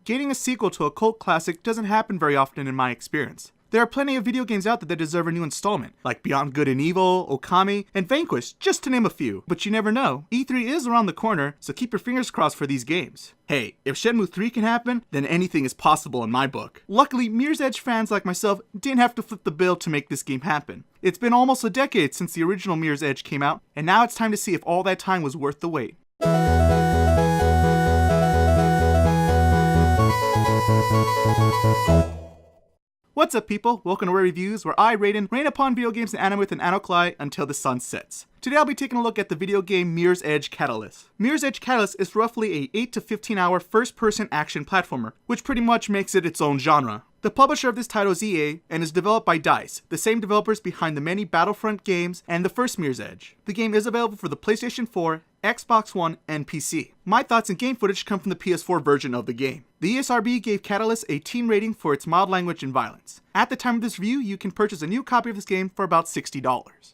Getting a sequel to a cult classic doesn't happen very often in my experience. There are plenty of video games out there that deserve a new installment, like Beyond Good and Evil, Okami, and Vanquish, just to name a few. But you never know, E3 is around the corner, so keep your fingers crossed for these games. Hey, if Shenmue 3 can happen, then anything is possible in my book. Luckily, Mirror's Edge fans like myself didn't have to flip the bill to make this game happen. It's been almost a decade since the original Mirror's Edge came out, and now it's time to see if all that time was worth the wait. What's up, people? Welcome to RoR Reviews, where I, Rayden, rain upon video games and anime with an anocly until the sun sets. Today I'll be taking a look at the video game Mirror's Edge Catalyst. Mirror's Edge Catalyst is roughly a 8 to 15 hour first-person action platformer, which pretty much makes it its own genre. The publisher of this title is EA, and is developed by DICE, the same developers behind the many Battlefront games and the first Mirror's Edge. The game is available for the PlayStation 4, Xbox One, and PC. My thoughts and game footage come from the PS4 version of the game. The ESRB gave Catalyst a teen rating for its mild language and violence. At the time of this review, you can purchase a new copy of this game for about $60.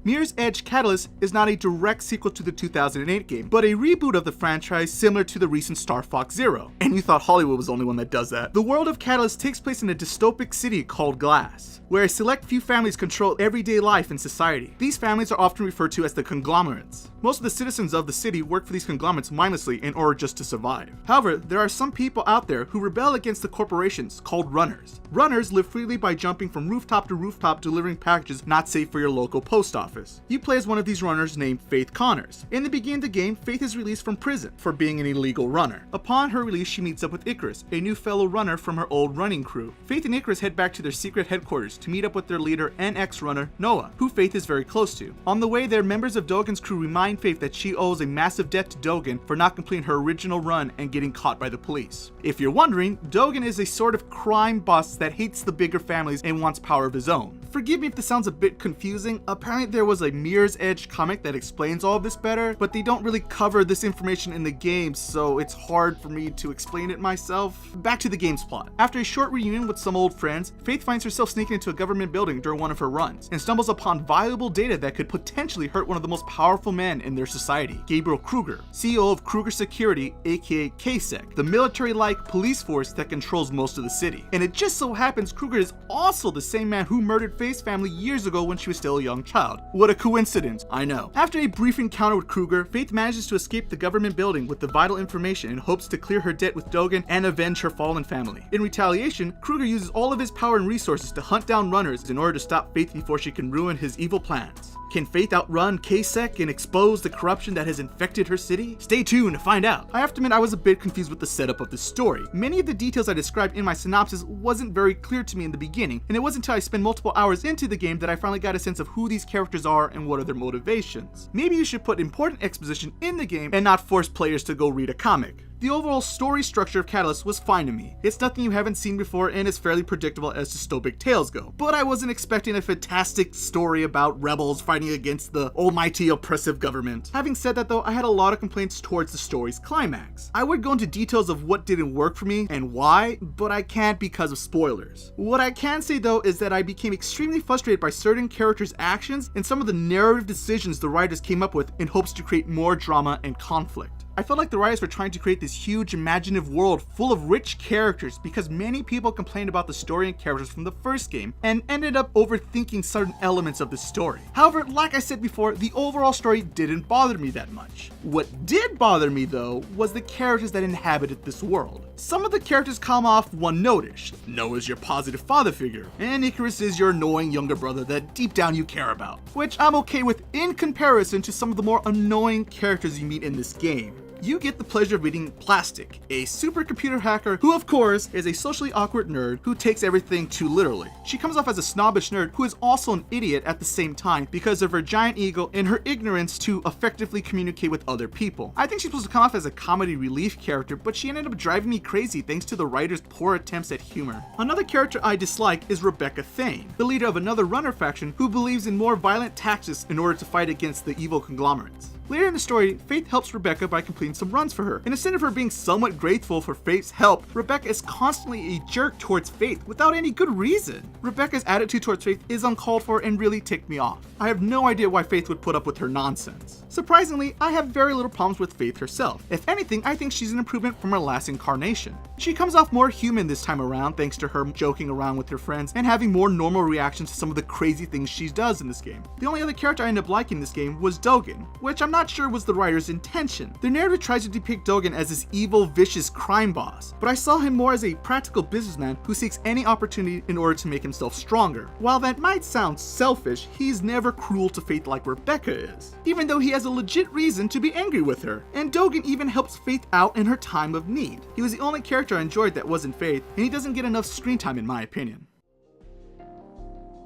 Mirror's Edge Catalyst is not a direct sequel to the 2008 game, but a reboot of the franchise similar to the recent Star Fox Zero. And you thought Hollywood was the only one that does that. The world of Catalyst takes place in a dystopic city called Glass, where a select few families control everyday life in society. These families are often referred to as the conglomerates. Most of the citizens of the city work for these conglomerates mindlessly in order just to survive. However, there are some people out there who rebel against the corporations, called runners. Runners live freely by jumping from rooftop to rooftop delivering packages not safe for your local post office. You play as one of these runners named Faith Connors. In the beginning of the game, Faith is released from prison for being an illegal runner. Upon her release, she meets up with Icarus, a new fellow runner from her old running crew. Faith and Icarus head back to their secret headquarters to meet up with their leader and ex-runner, Noah, who Faith is very close to. On the way there, members of Dogen's crew remind Faith that she owes a massive debt to Dogen for not completing her original run and getting caught by the police. If you're wondering, Dogen is a sort of crime boss that hates the bigger families and wants power of his own. Forgive me if this sounds a bit confusing. Apparently there was a Mirror's Edge comic that explains all of this better, but they don't really cover this information in the game, so it's hard for me to explain it myself. Back to the game's plot. After a short reunion with some old friends, Faith finds herself sneaking into a government building during one of her runs, and stumbles upon valuable data that could potentially hurt one of the most powerful men in their society, Gabriel Kruger, CEO of Kruger Security, aka KSEC, the military-like police force that controls most of the city. And it just so happens Kruger is also the same man who murdered Faith's family years ago when she was still a young child. What a coincidence, I know. After a brief encounter with Kruger, Faith manages to escape the government building with the vital information in hopes to clear her debt with Dogen and avenge her fallen family. In retaliation, Kruger uses all of his power and resources to hunt down runners in order to stop Faith before she can ruin his evil plans. Can Faith outrun KSEC and expose the corruption that has infected her city? Stay tuned to find out. I have to admit I was a bit confused with the setup of the story. Many of the details I described in my synopsis wasn't very clear to me in the beginning, and it wasn't until I spent multiple hours into the game that I finally got a sense of who these characters are and what are their motivations. Maybe you should put important exposition in the game and not force players to go read a comic. The overall story structure of Catalyst was fine to me. It's nothing you haven't seen before and is fairly predictable as dystopic tales go. But I wasn't expecting a fantastic story about rebels fighting against the almighty oppressive government. Having said that though, I had a lot of complaints towards the story's climax. I would go into details of what didn't work for me and why, but I can't because of spoilers. What I can say though is that I became extremely frustrated by certain characters' actions and some of the narrative decisions the writers came up with in hopes to create more drama and conflict. I felt like the writers were trying to create this huge imaginative world full of rich characters because many people complained about the story and characters from the first game and ended up overthinking certain elements of the story. However, like I said before, the overall story didn't bother me that much. What did bother me though was the characters that inhabited this world. Some of the characters come off one-notish. Noah's your positive father figure, and Icarus is your annoying younger brother that deep down you care about, which I'm okay with in comparison to some of the more annoying characters you meet in this game. You get the pleasure of meeting Plastic, a supercomputer hacker who of course is a socially awkward nerd who takes everything too literally. She comes off as a snobbish nerd who is also an idiot at the same time because of her giant ego and her ignorance to effectively communicate with other people. I think she's supposed to come off as a comedy relief character, but she ended up driving me crazy thanks to the writer's poor attempts at humor. Another character I dislike is Rebecca Thane, the leader of another runner faction who believes in more violent tactics in order to fight against the evil conglomerates. Later in the story, Faith helps Rebecca by completing some runs for her, and instead of her being somewhat grateful for Faith's help, Rebecca is constantly a jerk towards Faith without any good reason. Rebecca's attitude towards Faith is uncalled for and really ticked me off. I have no idea why Faith would put up with her nonsense. Surprisingly, I have very little problems with Faith herself. If anything, I think she's an improvement from her last incarnation. She comes off more human this time around thanks to her joking around with her friends and having more normal reactions to some of the crazy things she does in this game. The only other character I ended up liking in this game was Dogen, which I'm not sure was the writer's intention. The narrative tries to depict Dogen as this evil, vicious crime boss, but I saw him more as a practical businessman who seeks any opportunity in order to make himself stronger. While that might sound selfish, he's never cruel to Faith like Rebecca is, even though he has a legit reason to be angry with her. And Dogen even helps Faith out in her time of need. He was the only character I enjoyed that wasn't Faith, and he doesn't get enough screen time in my opinion.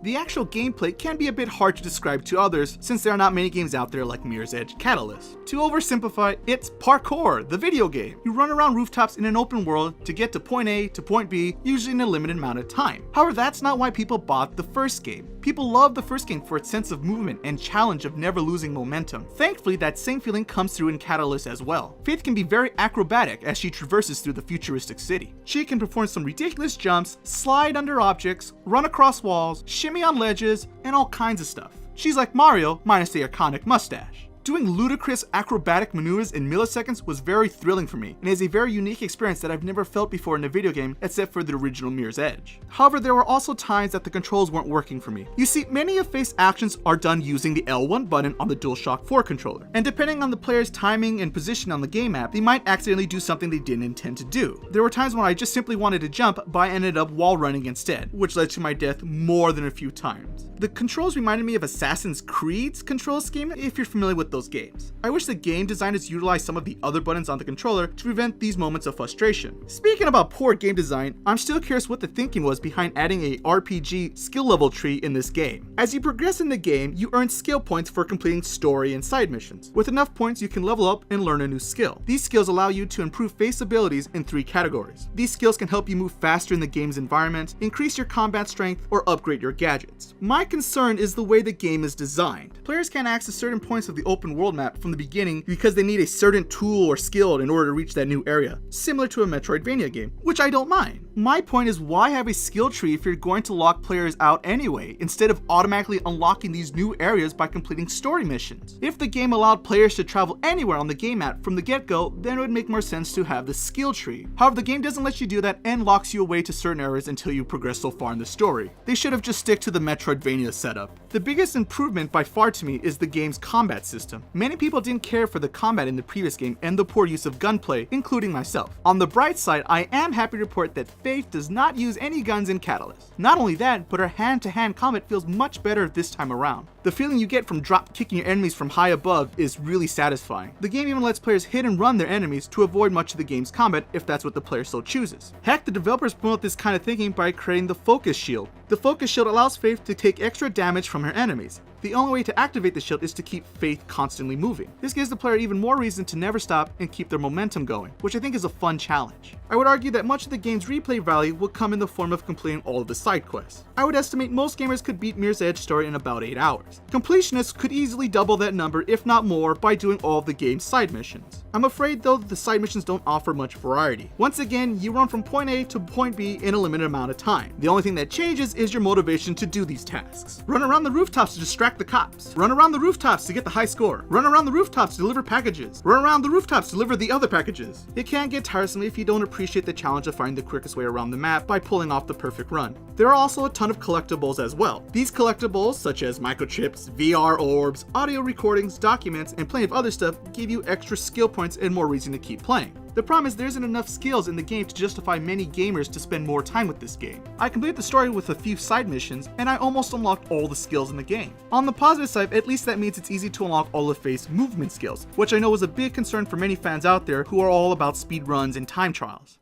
The actual gameplay can be a bit hard to describe to others since there are not many games out there like Mirror's Edge Catalyst. To oversimplify, it's parkour, the video game. You run around rooftops in an open world to get to point A to point B, usually in a limited amount of time. However, that's not why people bought the first game. People loved the first game for its sense of movement and challenge of never losing momentum. Thankfully, that same feeling comes through in Catalyst as well. Faith can be very acrobatic as she traverses through the futuristic city. She can perform some ridiculous jumps, slide under objects, run across walls, shimmy on ledges, and all kinds of stuff. She's like Mario, minus the iconic mustache. Doing ludicrous acrobatic maneuvers in milliseconds was very thrilling for me, and is a very unique experience that I've never felt before in a video game except for the original Mirror's Edge. However, there were also times that the controls weren't working for me. You see, many of Faith's actions are done using the L1 button on the DualShock 4 controller, and depending on the player's timing and position on the game map, they might accidentally do something they didn't intend to do. There were times when I just simply wanted to jump, but I ended up wall running instead, which led to my death more than a few times. The controls reminded me of Assassin's Creed's control scheme, if you're familiar with those games. I wish the game designers utilized some of the other buttons on the controller to prevent these moments of frustration. Speaking about poor game design, I'm still curious what the thinking was behind adding a RPG skill level tree in this game. As you progress in the game, you earn skill points for completing story and side missions. With enough points, you can level up and learn a new skill. These skills allow you to improve Faith's abilities in 3 categories. These skills can help you move faster in the game's environment, increase your combat strength, or upgrade your gadgets. My concern is the way the game is designed. Players can't access certain points of the open world map from the beginning because they need a certain tool or skill in order to reach that new area, similar to a Metroidvania game, which I don't mind. My point is, why have a skill tree if you're going to lock players out anyway, instead of automatically unlocking these new areas by completing story missions? If the game allowed players to travel anywhere on the game map from the get-go, then it would make more sense to have the skill tree. However, the game doesn't let you do that and locks you away to certain areas until you progress so far in the story. They should have just stick to the Metroidvania setup. The biggest improvement by far to me is the game's combat system. Many people didn't care for the combat in the previous game and the poor use of gunplay, including myself. On the bright side, I am happy to report that Faith does not use any guns in Catalyst. Not only that, but her hand-to-hand combat feels much better this time around. The feeling you get from drop kicking your enemies from high above is really satisfying. The game even lets players hit and run their enemies to avoid much of the game's combat if that's what the player so chooses. Heck, the developers promote this kind of thinking by creating the Focus Shield. The Focus Shield allows Faith to take extra damage from her enemies. The only way to activate the shield is to keep Faith constantly moving. This gives the player even more reason to never stop and keep their momentum going, which I think is a fun challenge. I would argue that much of the game's replay value will come in the form of completing all of the side quests. I would estimate most gamers could beat Mirror's Edge story in about 8 hours. Completionists could easily double that number, if not more, by doing all of the game's side missions. I'm afraid though that the side missions don't offer much variety. Once again, you run from point A to point B in a limited amount of time. The only thing that changes is your motivation to do these tasks. Run around the rooftops to distract the cops. Run around the rooftops to get the high score. Run around the rooftops to deliver packages. Run around the rooftops to deliver the other packages. It can get tiresome if you don't appreciate the challenge of finding the quickest way around the map by pulling off the perfect run. There are also a ton of collectibles as well. These collectibles, such as microchips, VR orbs, audio recordings, documents, and plenty of other stuff, give you extra skill points and more reason to keep playing. The problem is there isn't enough skills in the game to justify many gamers to spend more time with this game. I completed the story with a few side missions, and I almost unlocked all the skills in the game. On the positive side, at least that means it's easy to unlock all of Faith's movement skills, which I know was a big concern for many fans out there who are all about speed runs and time trials.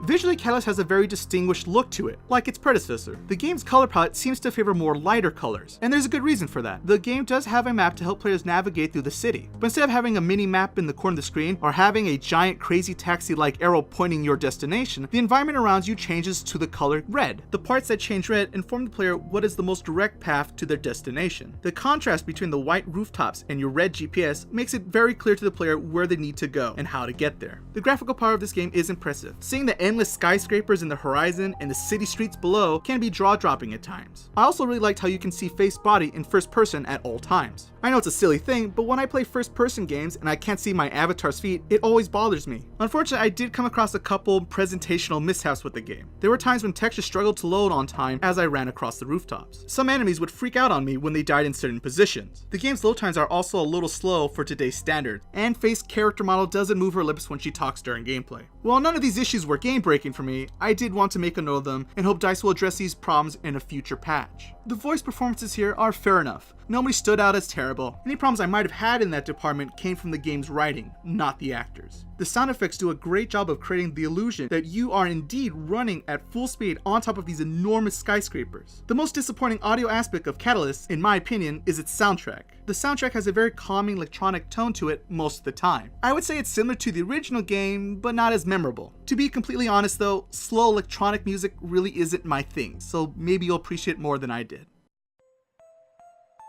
Visually, Catalyst has a very distinguished look to it, like its predecessor. The game's color palette seems to favor more lighter colors, and there's a good reason for that. The game does have a map to help players navigate through the city, but instead of having a mini map in the corner of the screen or having a giant crazy taxi-like arrow pointing your destination, the environment around you changes to the color red. The parts that change red inform the player what is the most direct path to their destination. The contrast between the white rooftops and your red GPS makes it very clear to the player where they need to go and how to get there. The graphical power of this game is impressive. Seeing the endless skyscrapers in the horizon and the city streets below can be jaw-dropping at times. I also really liked how you can see face body in first person at all times. I know it's a silly thing, but when I play first person games and I can't see my avatar's feet, it always bothers me. Unfortunately, I did come across a couple presentational mishaps with the game. There were times when textures struggled to load on time as I ran across the rooftops. Some enemies would freak out on me when they died in certain positions. The game's load times are also a little slow for today's standard, and Faith's character model doesn't move her lips when she talks during gameplay. While none of these issues were game-breaking for me, I did want to make a note of them and hope DICE will address these problems in a future patch. The voice performances here are fair enough. Nobody stood out as terrible. Any problems I might have had in that department came from the game's writing, not the actors. The sound effects do a great job of creating the illusion that you are indeed running at full speed on top of these enormous skyscrapers. The most disappointing audio aspect of Catalyst, in my opinion, is its soundtrack. The soundtrack has a very calming electronic tone to it most of the time. I would say it's similar to the original game, but not as memorable. To be completely honest though, slow electronic music really isn't my thing, so maybe you'll appreciate it more than I did.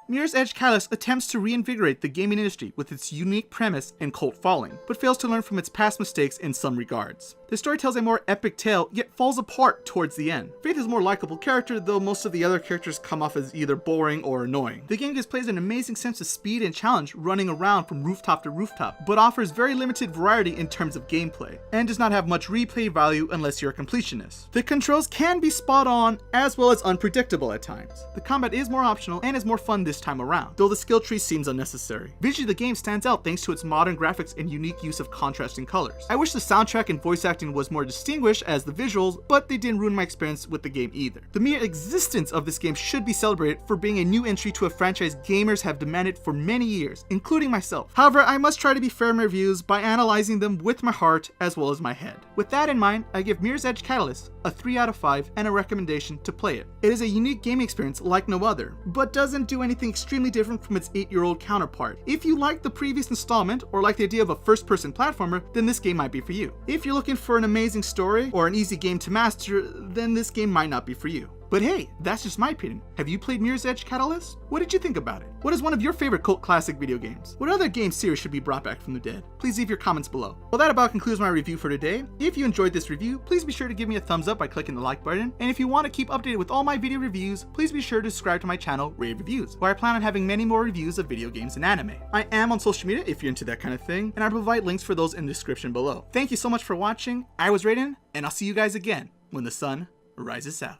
Mirror's Edge Catalyst attempts to reinvigorate the gaming industry with its unique premise and cult following, but fails to learn from its past mistakes in some regards. The story tells a more epic tale, yet falls apart towards the end. Faith is a more likable character, though most of the other characters come off as either boring or annoying. The game gives players an amazing sense of speed and challenge running around from rooftop to rooftop, but offers very limited variety in terms of gameplay, and does not have much replay value unless you're a completionist. The controls can be spot on, as well as unpredictable at times. The combat is more optional and is more fun this time around, though the skill tree seems unnecessary. Visually, the game stands out thanks to its modern graphics and unique use of contrasting colors. I wish the soundtrack and voice acting was more distinguished as the visuals, but they didn't ruin my experience with the game either. The mere existence of this game should be celebrated for being a new entry to a franchise gamers have demanded for many years, including myself. However, I must try to be fair in my reviews by analyzing them with my heart as well as my head. With that in mind, I give Mirror's Edge Catalyst a 3 out of 5 and a recommendation to play it. It is a unique gaming experience like no other, but doesn't do anything extremely different from its 8-year-old counterpart. If you like the previous installment or like the idea of a first-person platformer, then this game might be for you. If you're looking for an amazing story or an easy game to master, then this game might not be for you. But hey, that's just my opinion. Have you played Mirror's Edge Catalyst? What did you think about it? What is one of your favorite cult classic video games? What other game series should be brought back from the dead? Please leave your comments below. Well, that about concludes my review for today. If you enjoyed this review, please be sure to give me a thumbs up by clicking the like button. And if you want to keep updated with all my video reviews, please be sure to subscribe to my channel, Rayden Reviews, where I plan on having many more reviews of video games and anime. I am on social media if you're into that kind of thing, and I provide links for those in the description below. Thank you so much for watching. I was Rayden, and I'll see you guys again when the sun rises out.